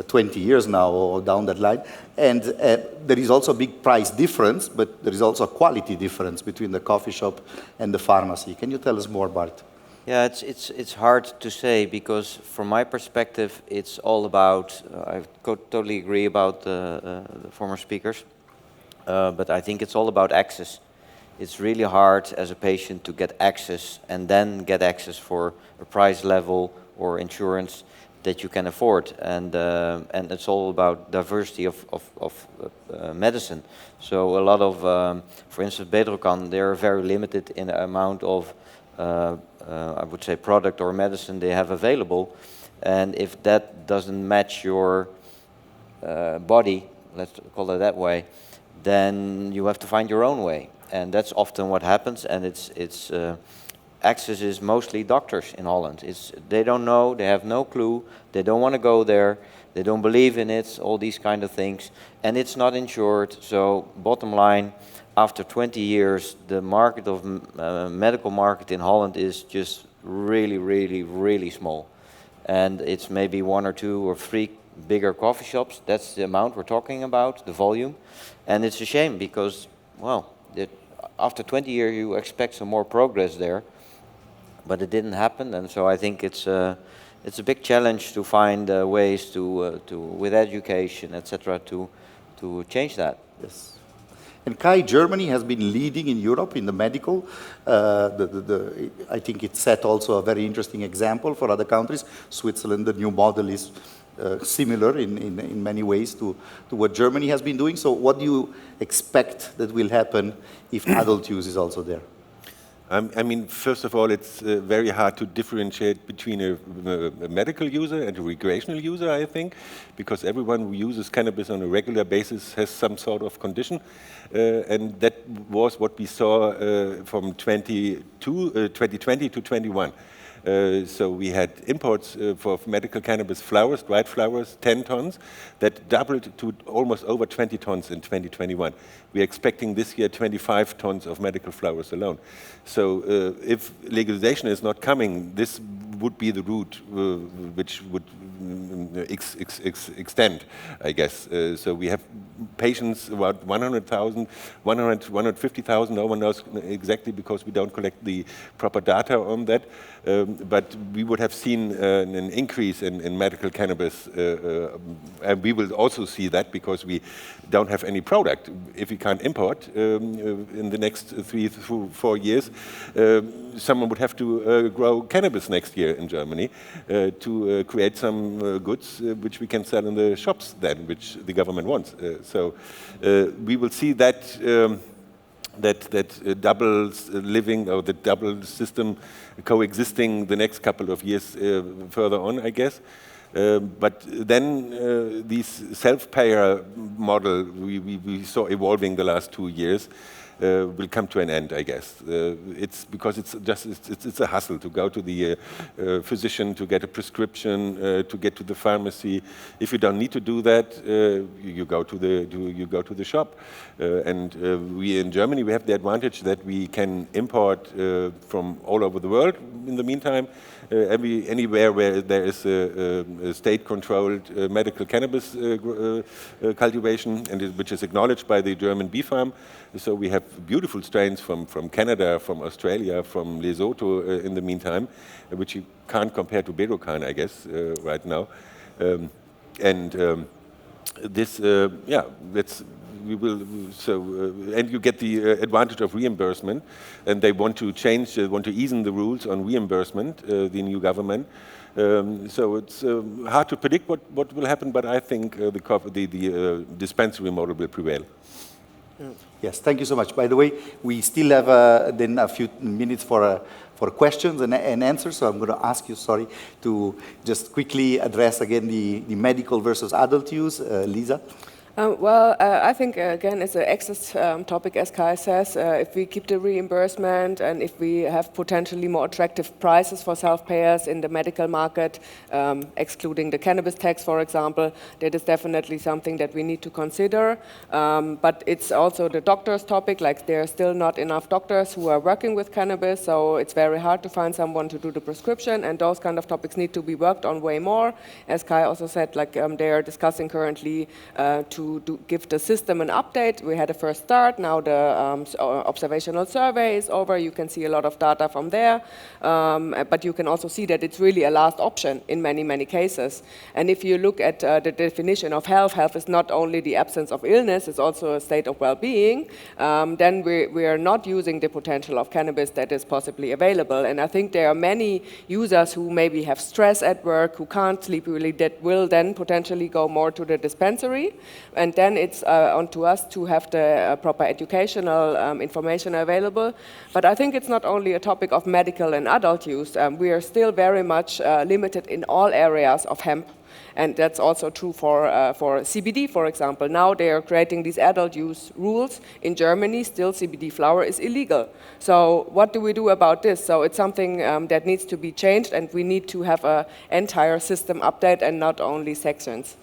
20 years now, or down that line. And there is also a big price difference, but there is also a quality difference between the coffee shop and the pharmacy. Can you tell us more, Bart? Yeah, it's hard to say, because from my perspective, it's all about, I totally agree about the former speakers, but I think it's all about access. It's really hard as a patient to get access, and then get access for a price level or insurance that you can afford. And it's all about diversity of medicine. So a lot of, for instance, Bedrocan, they're very limited in the amount of, I would say, product or medicine they have available. And if that doesn't match your body, let's call it that way, then you have to find your own way. And that's often what happens, and it's access is mostly doctors in Holland. They don't know, they have no clue, they don't want to go there, they don't believe in it, all these kind of things, and it's not insured. So bottom line, after 20 years, the market of medical market in Holland is just really, really, really small, and it's maybe 1 or 2 or 3 bigger coffee shops. That's the amount we're talking about, the volume, and it's a shame because, well, after 20 years, you expect some more progress there, but it didn't happen. And so I think it's a big challenge to find ways to with education, etc., to change that. Yes. And Kai, Germany has been leading in Europe in the medical. I think it set also a very interesting example for other countries. Switzerland, the new model is similar in many ways to what Germany has been doing. So what do you expect that will happen if adult use is also there? I mean, first of all, it's very hard to differentiate between a medical user and a recreational user, I think, because everyone who uses cannabis on a regular basis has some sort of condition. And that was what we saw from 2020 to 21. So we had imports for medical cannabis flowers, dried flowers, 10 tons, that doubled to almost over 20 tons in 2021. We're expecting this year 25 tons of medical flowers alone. So if legalization is not coming, this would be the route which would extend, I guess. So we have patients, about 100,000, 150,000, no one knows exactly because we don't collect the proper data on that. But we would have seen an increase in medical cannabis, and we will also see that because we don't have any product. If we can't import in the next 3 to 4 years, someone would have to grow cannabis next year in Germany to create some goods which we can sell in the shops then, which the government wants. So we will see that that double living or the double system coexisting the next couple of years further on, I guess. But then this self-payer model we saw evolving the last 2 years will come to an end, I guess. It's because it's a hassle to go to the physician to get a prescription, to get to the pharmacy. If you don't need to do that, you go to the shop. And we in Germany we have the advantage that we can import from all over the world. In the meantime, anywhere where there is a state-controlled medical cannabis cultivation, and which is acknowledged by the German bee farm. So we have beautiful strains from Canada, from Australia, from Lesotho in the meantime, which you can't compare to Berocan, I guess, right now. This, we will. So, and you get the advantage of reimbursement, and they want to change, want to ease the rules on reimbursement. The new government. So it's hard to predict what will happen, but I think the dispensary model will prevail. Yes, thank you so much. By the way, we still have then a few minutes for questions and answers, so I'm going to ask you, sorry, to just quickly address again the medical versus adult use. Lisa? I think, again, it's an access topic, as Kai says. If we keep the reimbursement and if we have potentially more attractive prices for self-payers in the medical market, excluding the cannabis tax, for example, that is definitely something that we need to consider. But it's also the doctor's topic, like there are still not enough doctors who are working with cannabis, so it's very hard to find someone to do the prescription, and those kind of topics need to be worked on way more. As Kai also said, like they are discussing currently to give the system an update. We had a first start, now the observational survey is over, you can see a lot of data from there, but you can also see that it's really a last option in many, many cases. And if you look at the definition of health, health is not only the absence of illness, it's also a state of well-being, then we are not using the potential of cannabis that is possibly available. And I think there are many users who maybe have stress at work, who can't sleep really, that will then potentially go more to the dispensary. And then it's on to us to have the proper educational information available. But I think it's not only a topic of medical and adult use. We are still very much limited in all areas of hemp. And that's also true for CBD, for example. Now they are creating these adult use rules. In Germany, still CBD flower is illegal. So what do we do about this? So it's something that needs to be changed, and we need to have an entire system update and not only sections.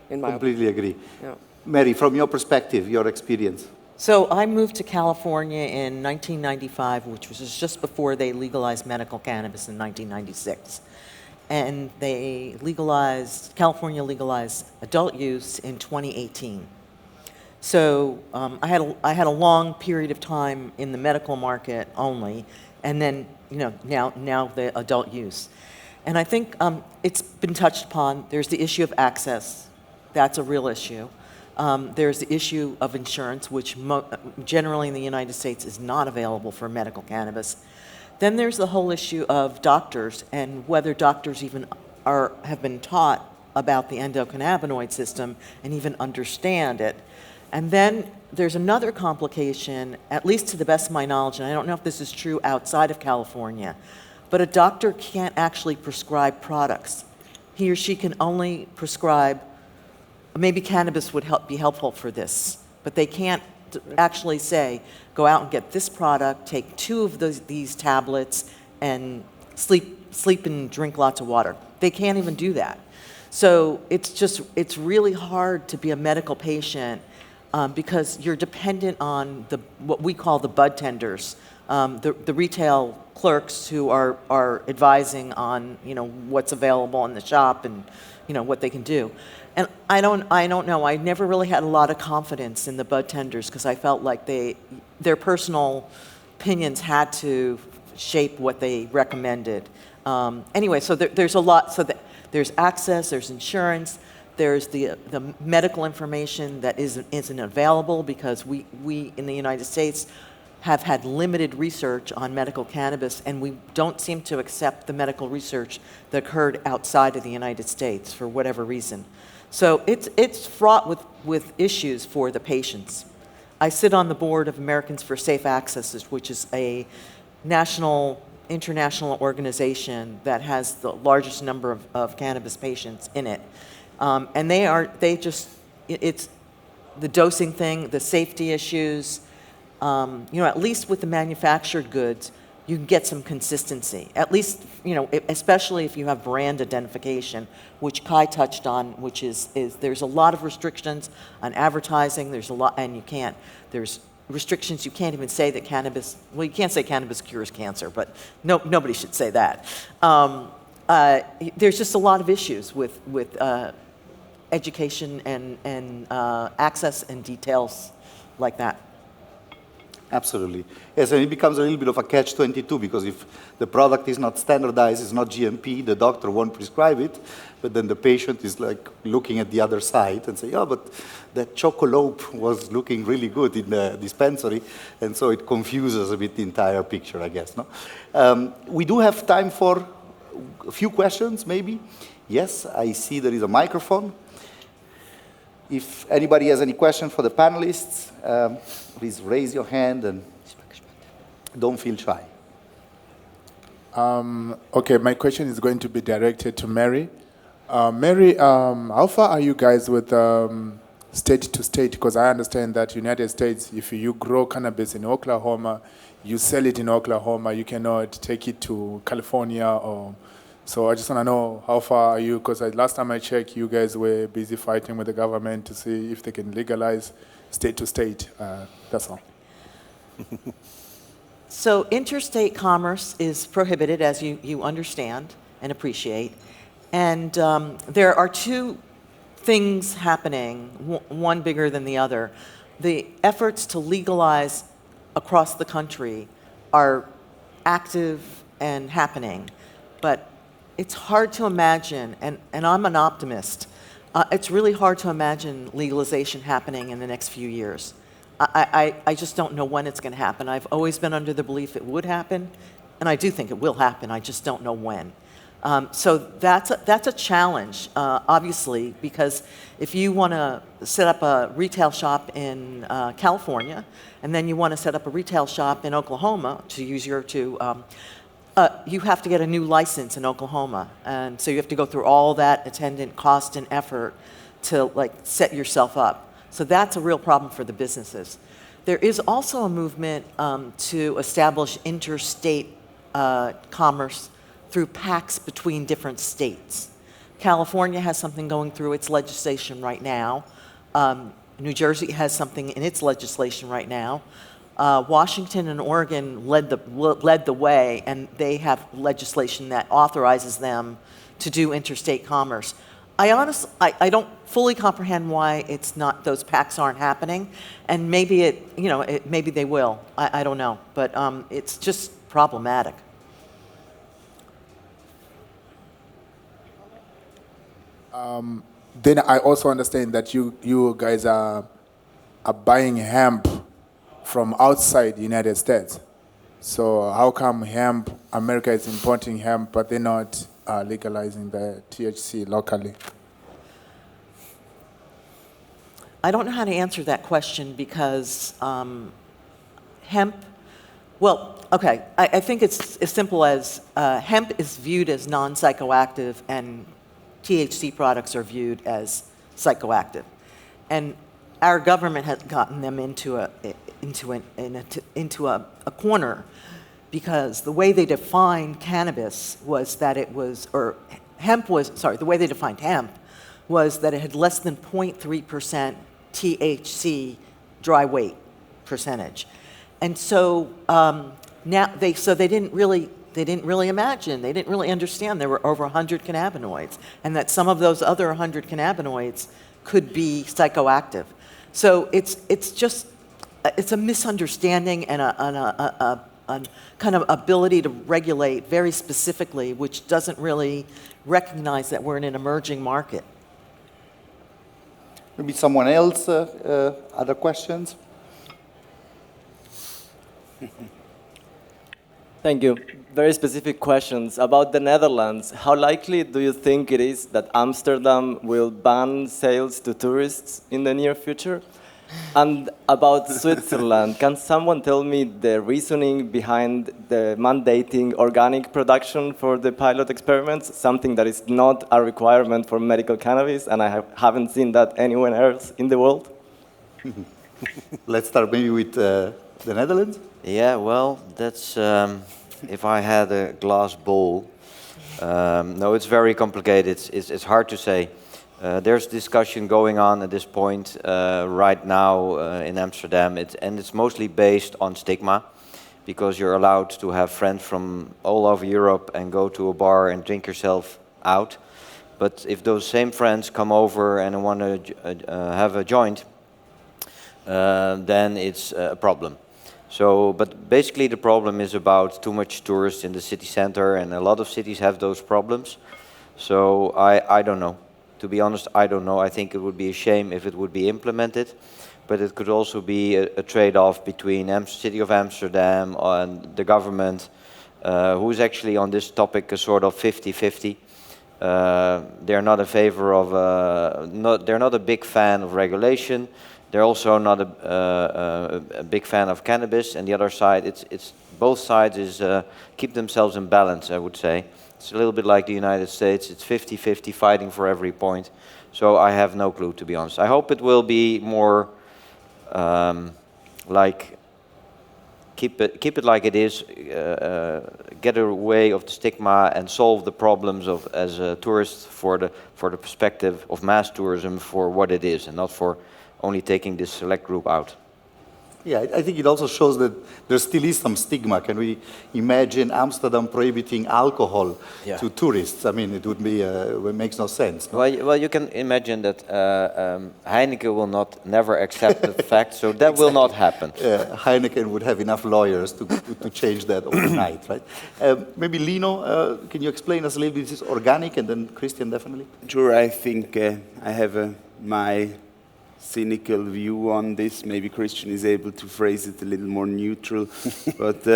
Completely agree. Yeah. Mary, from your perspective, your experience. So I moved to California in 1995, which was just before they legalized medical cannabis in 1996. And California legalized adult use in 2018. So I had a long period of time in the medical market only, and then now the adult use. And I think it's been touched upon. There's the issue of access. That's a real issue. There's the issue of insurance, which generally in the United States is not available for medical cannabis. Then there's the whole issue of doctors and whether doctors even have been taught about the endocannabinoid system and even understand it. And then there's another complication, at least to the best of my knowledge, and I don't know if this is true outside of California, but a doctor can't actually prescribe products. He or she can only prescribe. Maybe cannabis would be helpful for this, but they can't actually say, go out and get this product, take 2 of these tablets, and sleep and drink lots of water. They can't even do that. So it's really hard to be a medical patient because you're dependent on what we call the bud tenders the retail clerks who are advising on, what's available in the shop and, what they can do. And I don't know. I never really had a lot of confidence in the bud tenders because I felt like their personal opinions had to shape what they recommended. Anyway, so there's a lot. So there's access, there's insurance, there's the medical information that isn't available because we in the United States have had limited research on medical cannabis, and we don't seem to accept the medical research that occurred outside of the United States for whatever reason. So it's fraught with issues for the patients. I sit on the board of Americans for Safe Access, which is a international organization that has the largest number of cannabis patients in it. And it's the dosing thing, the safety issues, at least with the manufactured goods, you can get some consistency. At least, especially if you have brand identification, which Kai touched on, which is there's a lot of restrictions on advertising. There's a lot, and there's restrictions. You can't even say that cannabis. Well, you can't say cannabis cures cancer, but nobody should say that. There's just a lot of issues with education and access and details like that. Absolutely. Yes, and it becomes a little bit of a catch-22 because if the product is not standardized, it's not GMP, the doctor won't prescribe it, but then the patient is like looking at the other side and say, oh, but that Chocolope was looking really good in the dispensary, and so it confuses a bit the entire picture, I guess. No? We do have time for a few questions, maybe. Yes, I see there is a microphone. If anybody has any question for the panelists, please raise your hand and don't feel shy. Okay, my question is going to be directed to Mary. Mary, how far are you guys with state to state? Because I understand that United States, if you grow cannabis in Oklahoma, you sell it in Oklahoma, you cannot take it to California or... So I just want to know how far are you, because last time I checked, you guys were busy fighting with the government to see if they can legalize state to state. That's all. So interstate commerce is prohibited, as you understand and appreciate. And there are two things happening, one bigger than the other. The efforts to legalize across the country are active and happening, but it's hard to imagine, and I'm an optimist, it's really hard to imagine legalization happening in the next few years. I just don't know when it's going to happen. I've always been under the belief it would happen, and I do think it will happen. I just don't know when. So that's a challenge, obviously, because if you want to set up a retail shop in California, and then you want to set up a retail shop in Oklahoma, to use your two, you have to get a new license in Oklahoma, and so you have to go through all that attendant cost and effort to set yourself up. So that's a real problem for the businesses. There is also a movement to establish interstate commerce through pacts between different states. California has something going through its legislation right now. New Jersey has something in its legislation right now. Washington and Oregon led the way, and they have legislation that authorizes them to do interstate commerce. I don't fully comprehend why those pacts aren't happening, and maybe maybe they will. I don't know, but it's just problematic. Then I also understand that you guys are buying hemp from outside the United States. So how come America is importing hemp, but they're not legalizing the THC locally? I don't know how to answer that question because hemp, well, okay, I think it's as simple as hemp is viewed as non-psychoactive and THC products are viewed as psychoactive. And our government has gotten them into a corner because the way they defined cannabis was that it was, or hemp was, sorry, the way they defined hemp was that it had less than 0.3% THC dry weight percentage. And so Now so they didn't really imagine, they didn't really understand there were over 100 cannabinoids, and that some of those other 100 cannabinoids could be psychoactive. So it's a misunderstanding and a kind of ability to regulate very specifically, which doesn't really recognize that we're in an emerging market. Maybe someone else, other questions? Thank you. Very specific questions. About the Netherlands, how likely do you think it is that Amsterdam will ban sales to tourists in the near future? And about Switzerland, can someone tell me the reasoning behind the mandating organic production for the pilot experiments, something that is not a requirement for medical cannabis, and I haven't seen that anywhere else in the world? Let's start maybe with the Netherlands. Yeah, well, that's if I had a glass bowl. No, it's very complicated. It's hard to say. There's discussion going on at this point right now in Amsterdam, and it's mostly based on stigma, because you're allowed to have friends from all over Europe and go to a bar and drink yourself out. But if those same friends come over and want to have a joint, then it's a problem. So, but basically the problem is about too much tourists in the city center, and a lot of cities have those problems. So I don't know. To be honest, I don't know. I think it would be a shame if it would be implemented, but it could also be a trade-off between City of Amsterdam and the government, who is actually on this topic a sort of 50-50. They're not in favor of, they're not a big fan of regulation. They're also not a big fan of cannabis. And the other side, it's both sides is keep themselves in balance, I would say. It's a little bit like the United States. It's 50-50 fighting for every point. So I have no clue, to be honest. I hope it will be more like keep it like it is, get away of the stigma and solve the problems of as a tourist for the perspective of mass tourism for what it is, and not for only taking this select group out. Yeah, I think it also shows that there still is some stigma. Can we imagine Amsterdam prohibiting alcohol to tourists? I mean, it would be, it makes no sense. No? Well, you can imagine that Heineken will never accept the fact, so that will not happen. Heineken would have enough lawyers to change that overnight, right? Maybe Lino, can you explain us a little bit? This is organic, and then Christian definitely. Sure, I think I have my cynical view on this. Maybe Christian is able to phrase it a little more neutral, but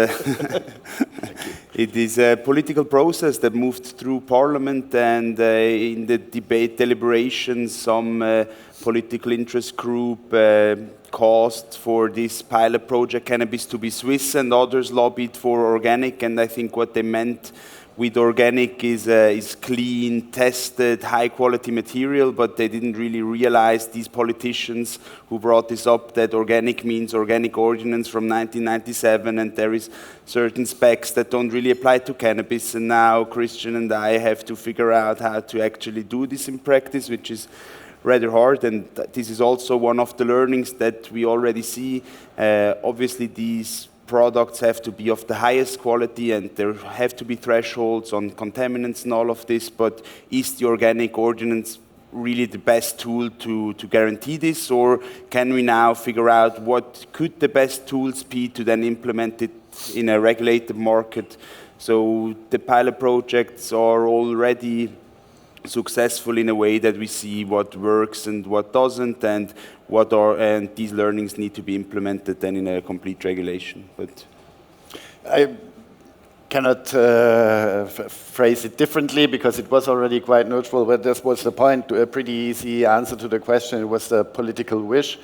it is a political process that moved through Parliament, and in the debate deliberations, some political interest group caused for this pilot project Cannabis to be Swiss, and others lobbied for organic, and I think what they meant with organic is clean, tested, high-quality material, but they didn't really realize, these politicians who brought this up, that organic means organic ordinance from 1997, and there is certain specs that don't really apply to cannabis, and now Christian and I have to figure out how to actually do this in practice, which is rather hard, and this is also one of the learnings that we already see. Obviously, these products have to be of the highest quality, and there have to be thresholds on contaminants and all of this, but is the organic ordinance really the best tool to guarantee this, or can we now figure out what could the best tools be to then implement it in a regulated market? So the pilot projects are already successful in a way that we see what works and what doesn't, and these learnings need to be implemented then in a complete regulation. But I cannot phrase it differently because it was already quite neutral, but this was the point, a pretty easy answer to the question. It was the political wish.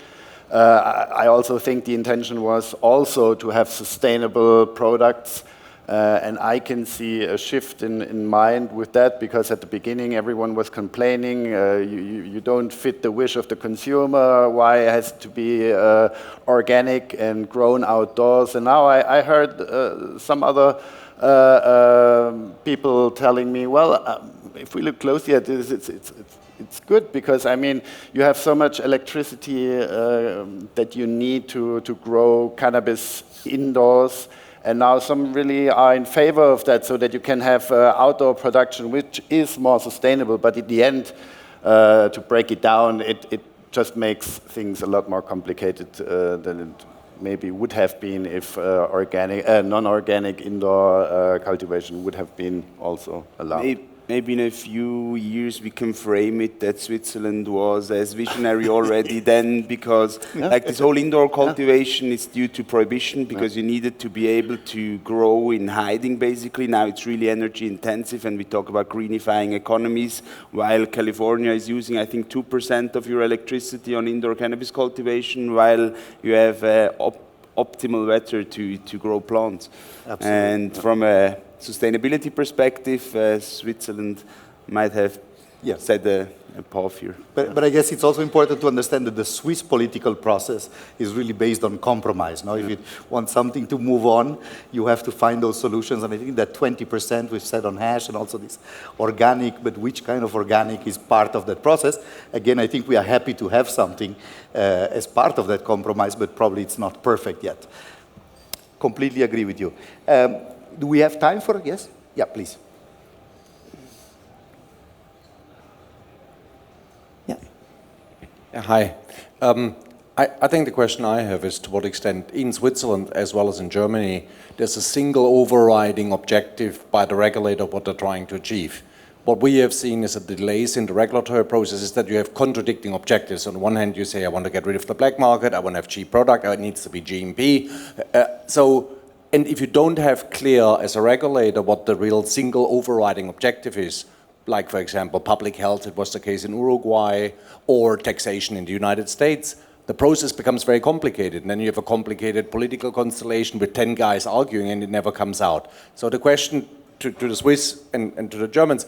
I also think the intention was also to have sustainable products. And I can see a shift in mind with that, because at the beginning everyone was complaining, you don't fit the wish of the consumer, why it has to be organic and grown outdoors. And now I heard some other people telling me, well, if we look closely at this, it's good, because I mean, you have so much electricity that you need to grow cannabis indoors. And now some really are in favor of that, so that you can have outdoor production, which is more sustainable. But in the end, to break it down, it just makes things a lot more complicated than it maybe would have been if non-organic indoor cultivation would have been also allowed. Maybe in a few years we can frame it that Switzerland was as visionary already then, because like this whole indoor cultivation is due to prohibition, because you needed to be able to grow in hiding basically. Now it's really energy intensive, and we talk about greenifying economies, while California is using I think 2% of your electricity on indoor cannabis cultivation, while you have optimal weather to grow plants. Absolutely. And from a sustainability perspective, Switzerland might have set a path here. But I guess it's also important to understand that the Swiss political process is really based on compromise. Now, if you want something to move on, you have to find those solutions. And I think that 20% we've said on hash and also this organic, but which kind of organic is part of that process. Again, I think we are happy to have something as part of that compromise, but probably it's not perfect yet. Completely agree with you. Do we have time for, yes? Yeah, please. Yeah. Hi. I think the question I have is to what extent in Switzerland as well as in Germany there's a single overriding objective by the regulator what they're trying to achieve. What we have seen is that the delays in the regulatory process is that you have contradicting objectives. On the one hand you say I want to get rid of the black market, I want to have cheap product, it needs to be GMP. And if you don't have clear, as a regulator, what the real single overriding objective is, like, for example, public health, it was the case in Uruguay, or taxation in the United States, the process becomes very complicated. And then you have a complicated political constellation with 10 guys arguing, and it never comes out. So the question to the Swiss and to the Germans,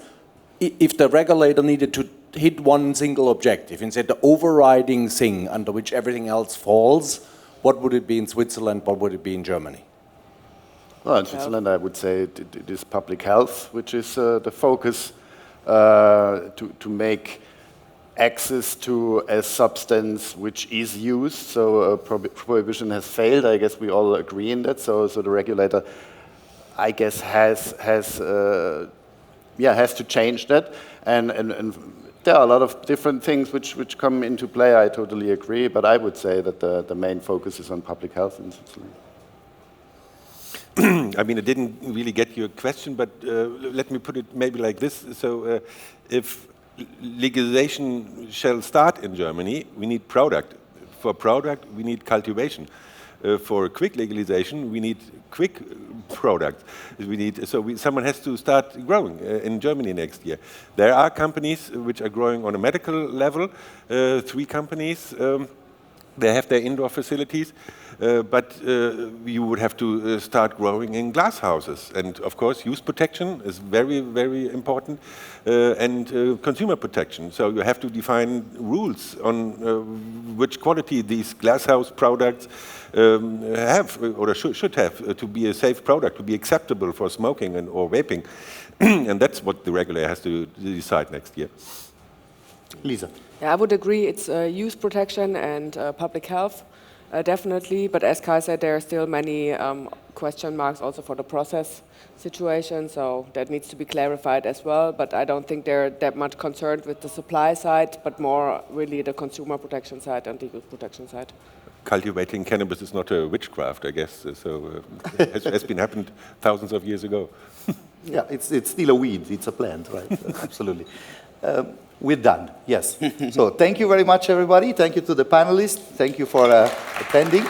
if the regulator needed to hit one single objective, instead the overriding thing under which everything else falls, what would it be in Switzerland, what would it be in Germany? Well, in Switzerland, I would say it is public health, which is the focus to make access to a substance which is used. So prohibition has failed. I guess we all agree in that. So the regulator, I guess, has to change that. And there are a lot of different things which come into play. I totally agree. But I would say that the main focus is on public health in Switzerland. I mean, I didn't really get your question, but let me put it maybe like this. So if legalization shall start in Germany, we need product. For product, we need cultivation. For quick legalization, we need quick product. Someone has to start growing in Germany next year. There are companies which are growing on a medical level, 3 companies. They have their indoor facilities, but you would have to start growing in glass houses. And of course, use protection is very, very important, and consumer protection. So you have to define rules on which quality these glasshouse products have or should have to be a safe product, to be acceptable for smoking or vaping. And that's what the regulator has to decide next year. Lisa. Yeah, I would agree. It's use protection and public health, definitely. But as Kai said, there are still many question marks also for the process situation. So that needs to be clarified as well. But I don't think they're that much concerned with the supply side, but more really the consumer protection side and the use protection side. Cultivating cannabis is not a witchcraft, I guess. So it has been happened thousands of years ago. Yeah, it's still a weed. It's a plant, right? Absolutely. We're done, yes. So thank you very much, everybody. Thank you to the panelists. Thank you for attending.